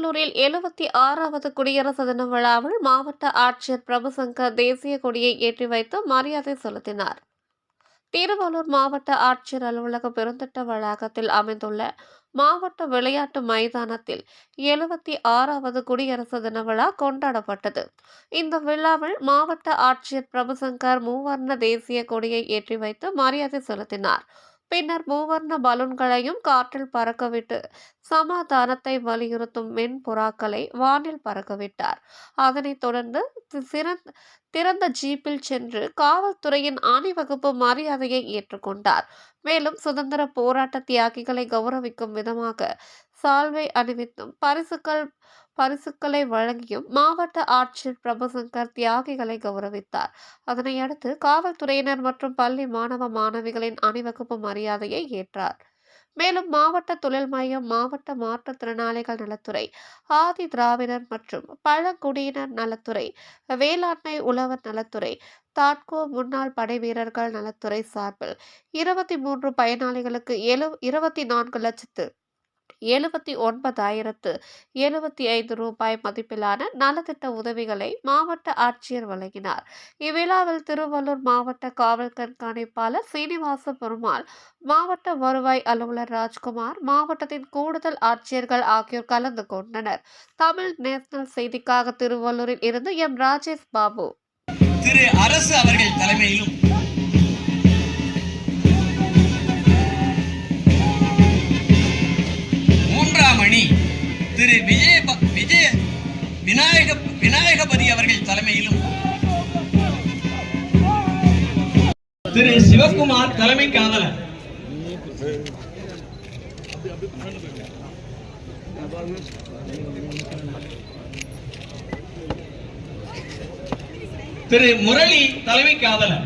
திருவள்ளூரில் 76வது குடியரசு தின விழாவில் மாவட்ட ஆட்சியர் பிரபுசங்கர் தேசிய கொடியை ஏற்றி வைத்து மரியாதை செலுத்தினார். திருவள்ளூர் மாவட்ட ஆட்சியர் அலுவலக பெருந்திட்ட வளாகத்தில் அமைந்துள்ள மாவட்ட விளையாட்டு மைதானத்தில் 76வது குடியரசு தின விழா கொண்டாடப்பட்டது. இந்த விழாவில் மாவட்ட ஆட்சியர் பிரபுசங்கர் மூவர்ண தேசிய கொடியை ஏற்றி வைத்து மரியாதை செலுத்தினார். பின்னர் மூவர்ண பலூன்களையும் காற்றில் பறக்கவிட்டு சமாதானத்தை வலியுறுத்தும் மென்புறாக்களை வானில் பறக்கவிட்டார். அதனைத் தொடர்ந்து திறந்த ஜீப்பில் சென்று காவல்துறையின் அணிவகுப்பு மரியாதையை ஏற்றுக்கொண்டார். மேலும் சுதந்திர போராட்ட தியாகிகளை கௌரவிக்கும் விதமாக சால்வை அணிவித்தும் பரிசுகளை வழங்கியும் மாவட்ட ஆட்சியர் பிரபுசங்கர் தியாகிகளை கௌரவித்தார். அதனையடுத்து காவல்துறையினர் மற்றும் பள்ளி மாணவ மாணவிகளின் அணிவகுப்பு மரியாதையை ஏற்றார். மேலும் மாவட்ட தொழில் மையம், மாவட்ட மாற்றுத்திறனாளிகள் நலத்துறை, ஆதி திராவிடர் மற்றும் பழங்குடியினர் நலத்துறை, வேளாண்மை உழவர் நலத்துறை, தாட்கோ முன்னாள் படை வீரர்கள் நலத்துறை சார்பில் 23 பயனாளிகளுக்கு 24,79,075 ரூபாய் மதிப்பிலான நலத்திட்ட உதவிகளை மாவட்ட ஆட்சியர் வழங்கினார். இவ்விழாவில் திருவள்ளூர் மாவட்ட காவல் கண்காணிப்பாளர் சீனிவாச பெருமாள், மாவட்ட வருவாய் அலுவலர் ராஜ்குமார், மாவட்டத்தின் கூடுதல் ஆட்சியர்கள் ஆகியோர் கலந்து கொண்டனர். தமிழ் நேஷனல் செய்திக்காக திருவள்ளூரில் இருந்து எம். ராஜேஷ் பாபு. திரு அரசு அவர்கள் தலைமையிலும் திரு விநாயகபதி அவர்கள் தலைமையிலும் திரு சிவகுமார் தலைமை காவலர், திரு முரளி தலைமை காவலர்,